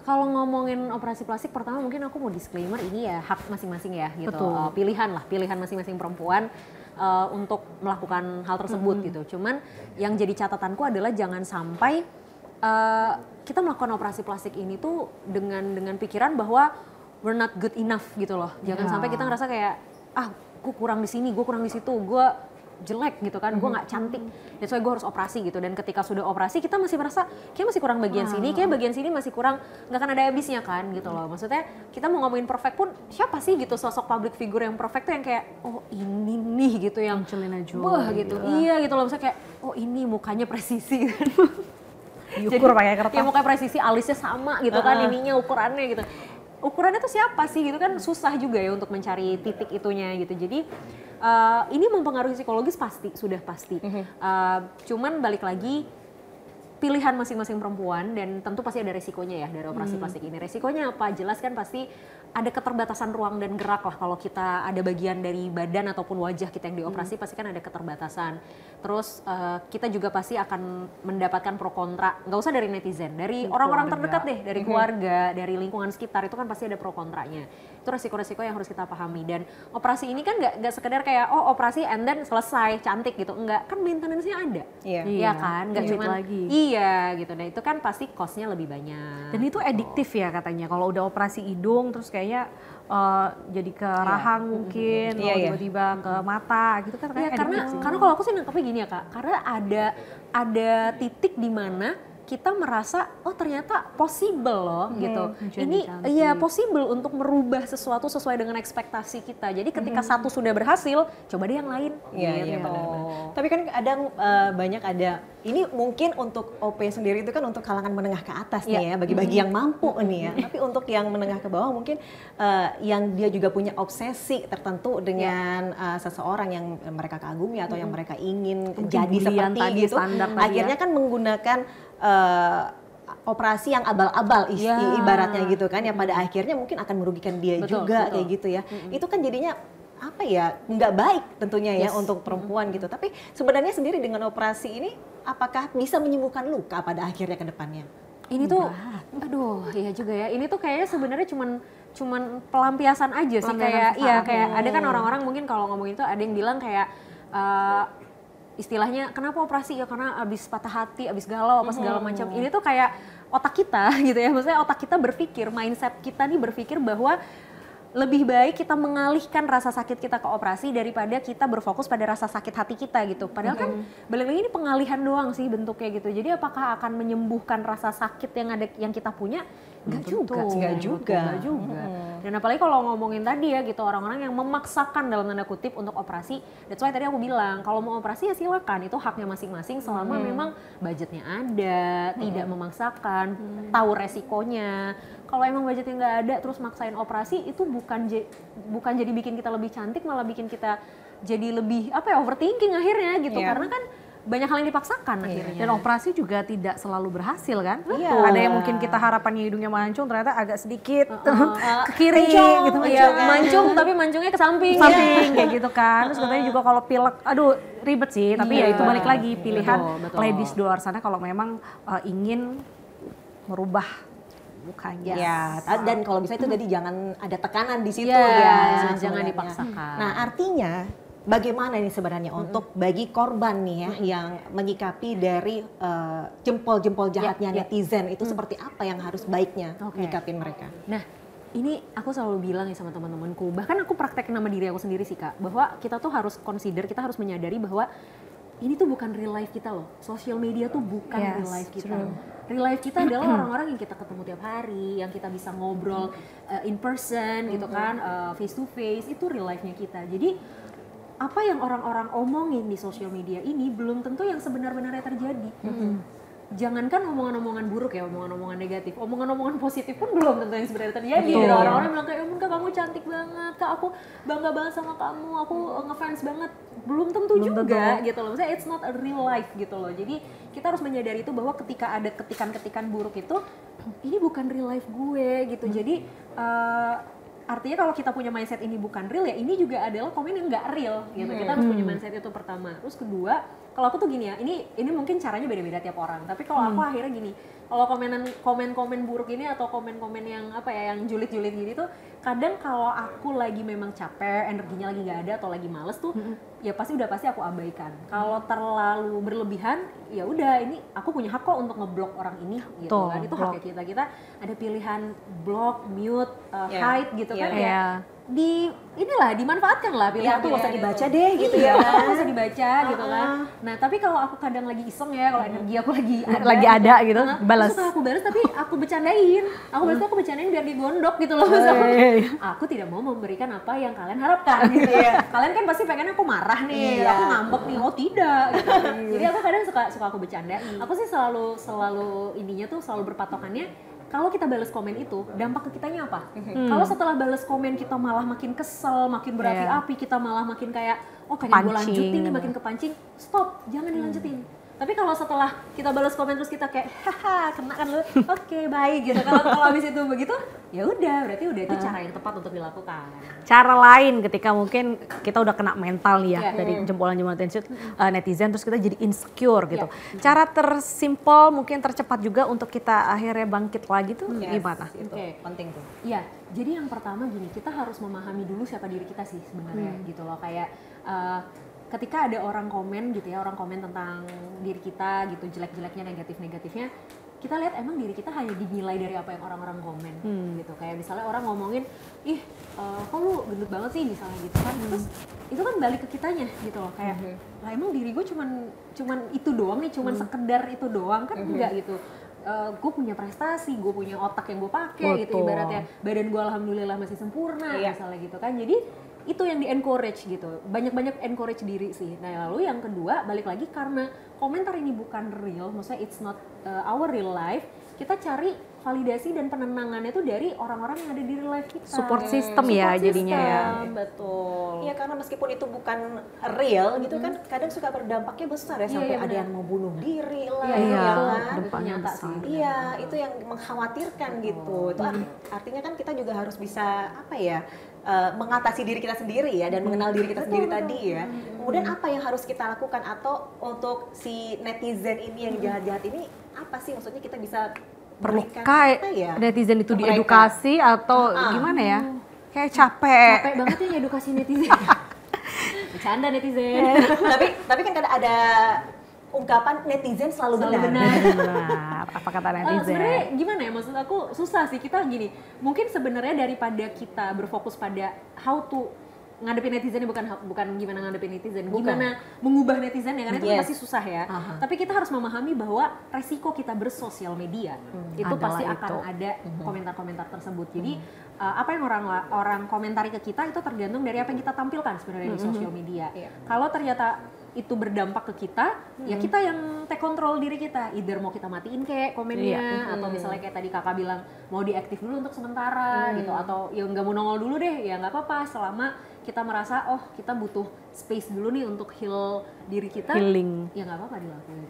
Kalau ngomongin operasi plastik, pertama mungkin aku mau disclaimer ini ya hak masing-masing ya gitu. Betul. Pilihan masing-masing perempuan untuk melakukan hal tersebut gitu. Cuman yang jadi catatanku adalah jangan sampai kita melakukan operasi plastik ini tuh dengan pikiran bahwa we're not good enough gitu loh. Jangan sampai kita ngerasa kayak gue kurang di sini, gue kurang di situ, gue jelek gitu kan, gue nggak cantik, that's why gue harus operasi gitu. Dan ketika sudah operasi kita masih merasa kayak masih kurang bagian sini, kayak bagian sini masih kurang, nggak akan ada habisnya kan gitu loh. Maksudnya kita mau ngomongin perfect pun siapa sih gitu sosok public figure yang perfect tuh yang kayak ini nih gitu yang Angelina Jolie wah gitu, iya gitu loh, misalnya kayak ini mukanya presisi kan. Diukur pakai kertas. Ya mukanya presisi, alisnya sama gitu kan, ininya ukurannya gitu. Ukurannya tuh siapa sih gitu kan, susah juga ya untuk mencari titik itunya gitu. Jadi ini mempengaruhi psikologis sudah pasti. Cuman balik lagi pilihan masing-masing perempuan dan tentu pasti ada resikonya ya dari operasi plastik ini. Resikonya apa? Jelas kan pasti ada keterbatasan ruang dan gerak lah kalau kita ada bagian dari badan ataupun wajah kita yang dioperasi pasti kan ada keterbatasan. Terus kita juga pasti akan mendapatkan pro kontra, nggak usah dari netizen, dari orang-orang terdekat deh, dari keluarga, dari lingkungan sekitar itu kan pasti ada pro kontranya. Itu resiko-resiko yang harus kita pahami. Dan operasi ini kan nggak sekedar kayak operasi and then selesai cantik gitu, enggak, kan maintenance-nya ada. Iya kan, nggak cuma lagi. Iya gitu, nah itu kan pasti cost-nya lebih banyak. Dan itu adiktif ya katanya, kalau udah operasi hidung terus kayaknya jadi ke rahang mungkin, tiba-tiba ke mata gitu kan. Iya, karena kalau aku sih nangkepnya gini ya Kak, karena ada titik di mana kita merasa ternyata possible loh gitu. Ini iya possible untuk merubah sesuatu sesuai dengan ekspektasi kita. Jadi ketika satu sudah berhasil, coba deh yang lain. Iya benar-benar. Tapi kan kadang banyak ada, ini mungkin untuk OP sendiri itu kan untuk kalangan menengah ke atas nih ya, bagi-bagi yang mampu nih ya. Tapi untuk yang menengah ke bawah mungkin yang dia juga punya obsesi tertentu dengan seseorang yang mereka kagumi atau yang mereka ingin jadi seperti itu, akhirnya kan menggunakan operasi yang abal-abal ibaratnya gitu kan, yang pada akhirnya mungkin akan merugikan dia juga kayak gitu ya. Itu kan jadinya apa ya, nggak baik tentunya ya untuk perempuan gitu. Tapi sebenarnya sendiri dengan operasi ini apakah bisa menyembuhkan luka pada akhirnya ke depannya? Ini tuh aduh iya juga ya, ini tuh kayaknya sebenarnya cuman pelampiasan aja sih, kayak kayak ada kan orang-orang mungkin kalau ngomongin itu ada yang bilang kayak istilahnya kenapa operasi ya karena abis patah hati, abis galau apa segala macam. Ini tuh kayak otak kita gitu ya, maksudnya otak kita berpikir, mindset kita nih berpikir bahwa lebih baik kita mengalihkan rasa sakit kita ke operasi daripada kita berfokus pada rasa sakit hati kita gitu. Padahal kan balik lagi ini pengalihan doang sih bentuknya gitu. Jadi apakah akan menyembuhkan rasa sakit yang kita punya? Enggak juga. Dan apalagi kalau ngomongin tadi ya gitu, orang-orang yang memaksakan dalam tanda kutip untuk operasi. That's why tadi aku bilang kalau mau operasi ya silakan, itu haknya masing-masing selama memang budgetnya ada, tidak memaksakan, tahu resikonya. Kalau emang budgetnya nggak ada terus maksain operasi, itu bukan jadi bikin kita lebih cantik, malah bikin kita jadi lebih overthinking akhirnya gitu. Karena kan banyak hal yang dipaksakan akhirnya. Dan operasi juga tidak selalu berhasil kan. Ada yang mungkin kita harapannya hidungnya mancung, ternyata agak sedikit ke kiri gitu. Mancung tapi mancungnya ke samping. Kayak gitu kan. Terus katanya juga kalau pilek, aduh ribet sih. Tapi ya itu balik lagi pilihan ladies di luar sana kalau memang ingin merubah mukanya. Ya, dan kalau bisa itu jadi jangan ada tekanan di situ jangan dipaksakan. Nah, artinya bagaimana ini sebenarnya untuk bagi korban nih ya yang menyikapi dari jempol-jempol jahatnya netizen itu seperti apa yang harus baiknya menyikapin mereka? Nah, ini aku selalu bilang ya sama teman-temanku, bahkan aku praktek nama diri aku sendiri sih Kak, bahwa kita tuh harus kita harus menyadari bahwa ini tuh bukan real life kita loh. Social media tuh bukan real life kita. Real life kita adalah orang-orang yang kita ketemu tiap hari, yang kita bisa ngobrol in person gitu kan, face to face, itu real life-nya kita. Jadi apa yang orang-orang omongin di social media ini belum tentu yang sebenar-benarnya terjadi. Jangankan omongan-omongan buruk ya, omongan-omongan negatif, omongan-omongan positif pun belum tentu yang sebenarnya terjadi. Orang-orang bilang kayak, Kak kamu cantik banget, Kak aku bangga banget sama kamu, aku ngefans banget. Belum tentu juga gitu loh, maksudnya it's not a real life gitu loh. Jadi kita harus menyadari itu bahwa ketika ada ketikan-ketikan buruk itu, ini bukan real life gue gitu. Jadi artinya kalau kita punya mindset ini bukan real ya, ini juga adalah komen yang nggak real gitu. Kita harus punya mindset itu pertama. Terus kedua, kalau aku tuh gini ya, ini mungkin caranya beda-beda tiap orang. Tapi kalau aku akhirnya gini, kalau komen-komen buruk ini atau komen-komen yang apa ya, yang julid-julid gini tuh kadang kalau aku lagi memang capek, energinya lagi nggak ada atau lagi males tuh, ya pasti aku abaikan. Kalau terlalu berlebihan, ya udah ini aku punya hak kok untuk ngeblok orang ini gitu kan. Itu haknya kita. Kita ada pilihan block, mute, hide gitu kan ya. Dimanfaatkan lah pilihan tuh, nggak usah dibaca deh gitu ya, nggak usah dibaca gitu kan. Nah tapi kalau aku kadang lagi iseng ya, kalau energi aku lagi ada gitu, balas. Suka aku balas tapi aku bercandain, aku bercandain biar digondok gitu loh. Aku tidak mau memberikan apa yang kalian harapkan gitu ya. Kalian kan pasti pengen aku marah nih, aku ngambek nih, oh tidak gitu. Jadi aku kadang suka aku bercandain. Aku sih selalu ininya tuh selalu berpatokannya, kalau kita balas komen itu, dampak ke kitanya apa? Kalau setelah balas komen kita malah makin kesel, makin berapi-api, kita malah makin kayak, oh pengen gue lanjutin nih, makin kepancing, stop, jangan dilanjutin. Tapi kalau setelah kita balas komen terus kita kayak, haha, kena kan lu, oke, baik gitu. Kalau habis itu begitu, ya udah, berarti udah itu cara yang tepat untuk dilakukan. Cara lain ketika mungkin kita udah kena mental nih ya, dari jempolan-jempolan netizen, terus kita jadi insecure gitu. Cara tersimpel mungkin tercepat juga untuk kita akhirnya bangkit lagi tuh gimana? Itu penting tuh. Iya, jadi yang pertama gini, kita harus memahami dulu siapa diri kita sih sebenarnya gitu loh. Kayak ketika ada orang komen gitu ya, orang komen tentang diri kita gitu, jelek-jeleknya, negatif-negatifnya, kita lihat emang diri kita hanya dinilai dari apa yang orang-orang komen gitu. Kayak misalnya orang ngomongin, ih kok lu gendut banget sih misalnya gitu kan, terus itu kan balik ke kitanya gitu loh, kayak lah emang diri gue cuman itu doang nih, cuman sekedar itu doang kan, enggak gitu. Gue punya prestasi, gue punya otak yang gue pakai gitu, ibaratnya badan gue alhamdulillah masih sempurna misalnya gitu kan. Jadi itu yang di-encourage gitu, banyak-banyak encourage diri sih. Nah lalu yang kedua, balik lagi karena komentar ini bukan real, maksudnya it's not our real life, kita cari validasi dan penenangannya itu dari orang-orang yang ada di real life kita. Support system ya jadinya ya. Betul. Iya, karena meskipun itu bukan real gitu kan, kadang suka berdampaknya besar ya, sampai ada yang mau bunuh diri lah. Dampaknya besar. Iya, itu yang mengkhawatirkan gitu. Itu artinya kan kita juga harus bisa apa ya, mengatasi diri kita sendiri ya, dan mengenal diri kita sendiri tadi ya. Kemudian apa yang harus kita lakukan, atau untuk si netizen ini yang jahat-jahat ini apa sih maksudnya kita bisa perlukah netizen itu diedukasi atau gimana ya? Kayak capek banget ya edukasi netizen. Bercanda netizen. tapi kan ada ungkapan netizen selalu benar. Apa kata netizen? Sebenarnya gimana ya, maksud aku susah sih. Kita gini, mungkin sebenarnya daripada kita berfokus pada how to ngadepin netizen, bukan gimana ngadepin netizen, gimana mengubah netizen ya, karena itu pasti susah ya. Tapi kita harus memahami bahwa resiko kita bersosial media itu pasti akan ada komentar-komentar tersebut. Jadi apa yang orang komentari ke kita itu tergantung dari apa yang kita tampilkan sebenarnya di sosial media. Kalau ternyata itu berdampak ke kita, ya kita yang take control diri kita. Either mau kita matiin kayak komennya, atau misalnya kayak tadi kakak bilang mau diaktif dulu untuk sementara gitu, atau ya nggak mau nongol dulu deh, ya nggak apa-apa selama kita merasa oh kita butuh space dulu nih untuk heal diri kita, healing, ya nggak apa-apa dilakuin.